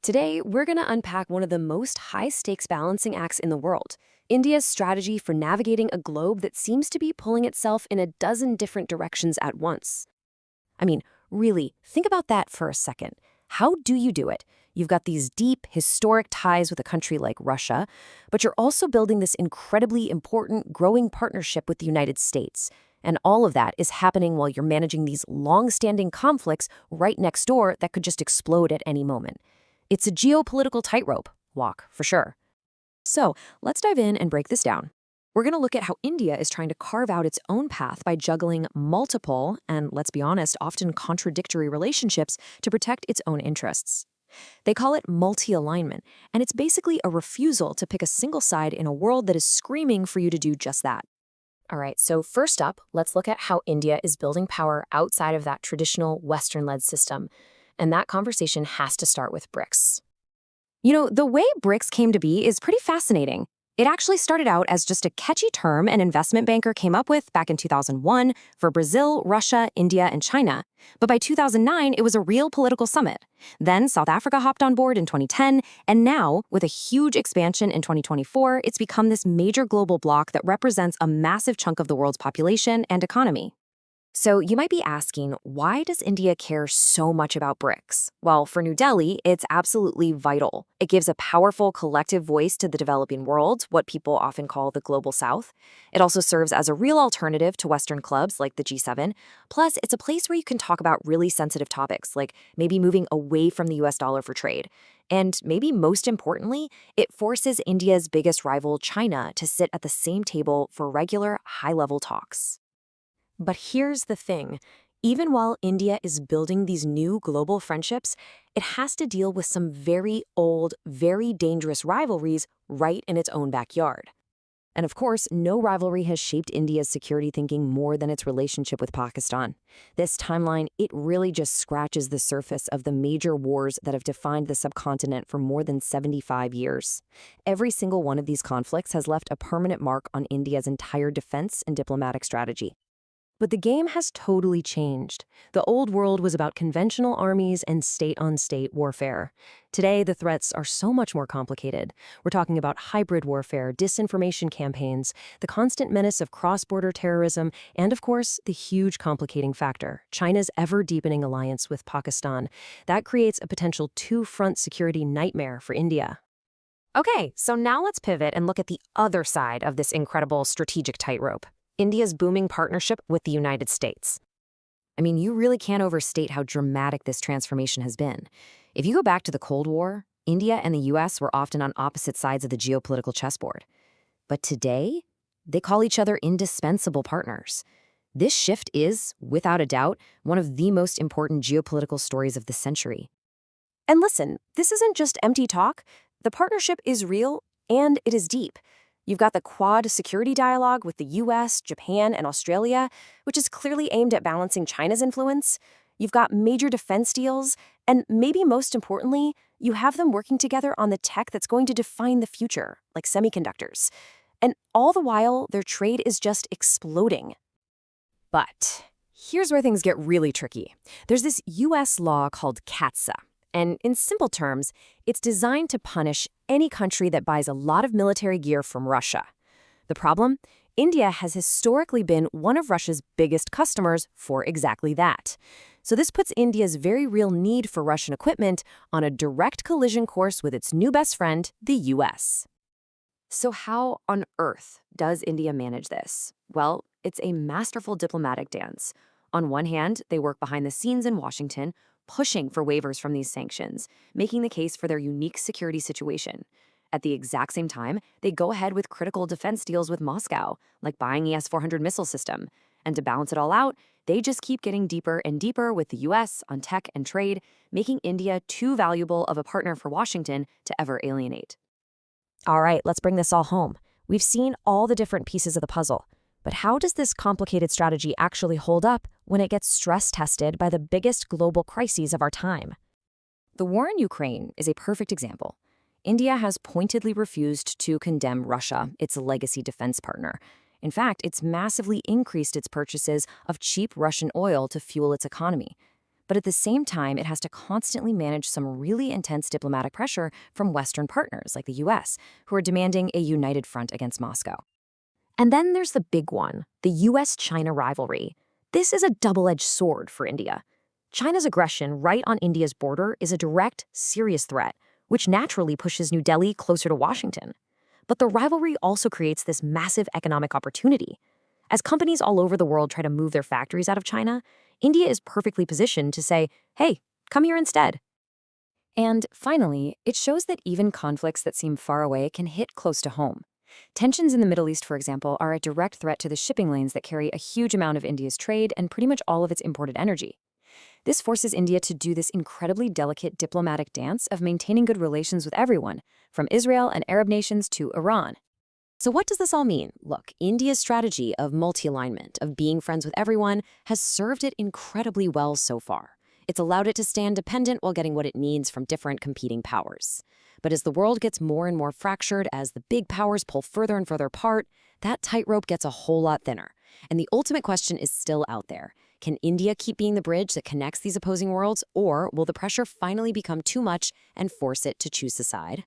Today, we're going to unpack one of the most high-stakes balancing acts in the world, India's strategy for navigating a globe that seems to be pulling itself in a dozen different directions at once. I mean, really, think about that for a second. How do you do it? You've got these deep, historic ties with a country like Russia, but you're also building this incredibly important, growing partnership with the United States. And all of that is happening while you're managing these long-standing conflicts right next door that could just explode at any moment. It's a geopolitical tightrope walk, for sure. So let's dive in and break this down. We're going to look at how India is trying to carve out its own path by juggling multiple, and let's be honest, often contradictory relationships to protect its own interests. They call it multi-alignment, and it's basically a refusal to pick a single side in a world that is screaming for you to do just that. All right, so first up, let's look at how India is building power outside of that traditional Western-led system. And that conversation has to start with BRICS. You know, the way BRICS came to be is pretty fascinating. It actually started out as just a catchy term an investment banker came up with back in 2001 for Brazil, Russia, India, and China. But by 2009, it was a real political summit. Then South Africa hopped on board in 2010, and now, with a huge expansion in 2024, it's become this major global bloc that represents a massive chunk of the world's population and economy. So you might be asking, why does India care so much about BRICS? Well, for New Delhi, it's absolutely vital. It gives a powerful collective voice to the developing world, what people often call the global south. It also serves as a real alternative to Western clubs like the G7. Plus, it's a place where you can talk about really sensitive topics, like maybe moving away from the US dollar for trade. And maybe most importantly, it forces India's biggest rival, China, to sit at the same table for regular, high-level talks. But here's the thing. Even while India is building these new global friendships, it has to deal with some very old, very dangerous rivalries right in its own backyard. And of course, no rivalry has shaped India's security thinking more than its relationship with Pakistan. This timeline, it really just scratches the surface of the major wars that have defined the subcontinent for more than 75 years. Every single one of these conflicts has left a permanent mark on India's entire defense and diplomatic strategy. But the game has totally changed. The old world was about conventional armies and state-on-state warfare. Today, the threats are so much more complicated. We're talking about hybrid warfare, disinformation campaigns, the constant menace of cross-border terrorism, and of course, the huge complicating factor, China's ever-deepening alliance with Pakistan. That creates a potential two-front security nightmare for India. Okay, so now let's pivot and look at the other side of this incredible strategic tightrope. India's booming partnership with the United States. I mean, you really can't overstate how dramatic this transformation has been. If you go back to the Cold War, India and the US were often on opposite sides of the geopolitical chessboard. But today, they call each other indispensable partners. This shift is, without a doubt, one of the most important geopolitical stories of the century. And listen, this isn't just empty talk. The partnership is real and it is deep. You've got the Quad security dialogue with the US, Japan, and Australia, which is clearly aimed at balancing China's influence. You've got major defense deals, and maybe most importantly, you have them working together on the tech that's going to define the future, like semiconductors. And all the while, their trade is just exploding. But here's where things get really tricky. There's this US law called CAATSA. And in simple terms, it's designed to punish any country that buys a lot of military gear from Russia. The problem? India has historically been one of Russia's biggest customers for exactly that. So this puts India's very real need for Russian equipment on a direct collision course with its new best friend, the US. So how on earth does India manage this? Well, it's a masterful diplomatic dance. On one hand, they work behind the scenes in Washington, pushing for waivers from these sanctions, making the case for their unique security situation. At the exact same time, they go ahead with critical defense deals with Moscow, like buying the S-400 missile system. And to balance it all out, they just keep getting deeper and deeper with the US on tech and trade, making India too valuable of a partner for Washington to ever alienate. All right, let's bring this all home. We've seen all the different pieces of the puzzle. But how does this complicated strategy actually hold up when it gets stress-tested by the biggest global crises of our time? The war in Ukraine is a perfect example. India has pointedly refused to condemn Russia, its legacy defense partner. In fact, it's massively increased its purchases of cheap Russian oil to fuel its economy. But at the same time, it has to constantly manage some really intense diplomatic pressure from Western partners like the US, who are demanding a united front against Moscow. And then there's the big one, the US-China rivalry. This is a double-edged sword for India. China's aggression right on India's border is a direct, serious threat, which naturally pushes New Delhi closer to Washington. But the rivalry also creates this massive economic opportunity. As companies all over the world try to move their factories out of China, India is perfectly positioned to say, hey, come here instead. And finally, it shows that even conflicts that seem far away can hit close to home. Tensions in the Middle East, for example, are a direct threat to the shipping lanes that carry a huge amount of India's trade and pretty much all of its imported energy. This forces India to do this incredibly delicate diplomatic dance of maintaining good relations with everyone, from Israel and Arab nations to Iran. So what does this all mean? Look, India's strategy of multi-alignment, of being friends with everyone, has served it incredibly well so far. It's allowed it to stay independent while getting what it needs from different competing powers. But as the world gets more and more fractured, as the big powers pull further and further apart, that tightrope gets a whole lot thinner. And the ultimate question is still out there. Can India keep being the bridge that connects these opposing worlds, or will the pressure finally become too much and force it to choose a side?